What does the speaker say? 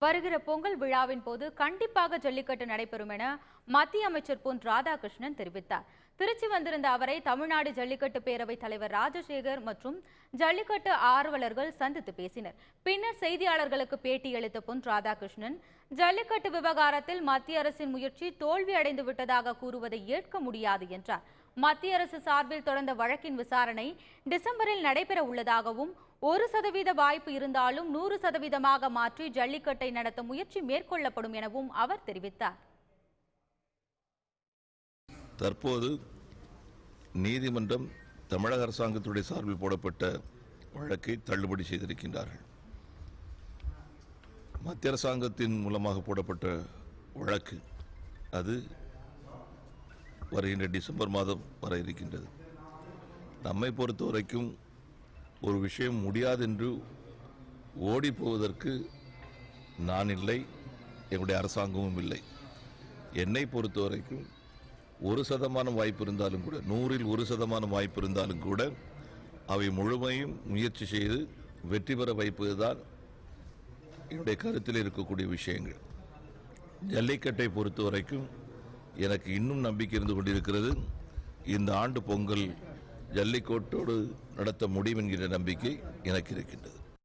வருகிற பொங்கல் விழாவின் போது கண்டிப்பாக ஜல்லிக்கட்டு நடைபெறும் என மத்திய அமைச்சர் பொன் ராதாகிருஷ்ணன் தெரிவித்தார். திருச்சி வந்திருந்த அவரை தமிழ்நாடு ஜல்லிக்கட்டு பேரவைத் தலைவர் ராஜசேகர் மற்றும் ஜல்லிக்கட்டு ஆர்வலர்கள் சந்தித்து பேசினர். பின்னர் செய்தியாளர்களுக்கு பேட்டியளித்த பொன் ராதாகிருஷ்ணன், ஜல்லிக்கட்டு விவகாரத்தில் மத்திய அரசின் முயற்சி தோல்வி அடைந்து விட்டதாக கூறுவதை ஏற்க முடியாது என்றார். மத்திய அரசு சார்பில் தொடர்ந்த வழக்கின் விசாரணை டிசம்பரில் நடைபெற உள்ளதாகவும் 1% வாய்ப்பு இருந்தாலும் 100% மாற்றி ஜல்லிக்கட்டை நடத்த முயற்சி மேற்கொள்ளப்படும் எனவும் அவர் தெரிவித்தார். தற்போது நீதிமன்றம் தமிழக அரசாங்கத்துடைய சார்பில் போடப்பட்ட வழக்கை தள்ளுபடி செய்திருக்கின்றார்கள். மத்திய அரசாங்கத்தின் மூலமாக போடப்பட்ட வழக்கு அது வருகின்ற டிசம்பர் மாதம் வர இருக்கின்றது. நம்மை பொறுத்தவரைக்கும் ஒரு விஷயம் முடியாது என்று ஓடி போவதற்கு நான் இல்லை, என்னுடைய அரசாங்கமும் இல்லை. என்னை பொறுத்தவரைக்கும் 1% வாய்ப்பு இருந்தாலும் கூட, 100ல் 1% வாய்ப்பு இருந்தாலும் கூட அவை முழுமையும் முயற்சி செய்து வெற்றி பெற வைப்பதுதான் என்னுடைய கருத்தில் இருக்கக்கூடிய விஷயங்கள். ஜல்லிக்கட்டை பொறுத்தவரைக்கும் எனக்கு இன்னும் நம்பிக்கை இருந்து கொண்டிருக்கிறது. இந்த ஆண்டு பொங்கல் ஜல்லிக்கட்டோடு நடத்த முடியும் என்கிற நம்பிக்கை எனக்கு இருக்கின்றது.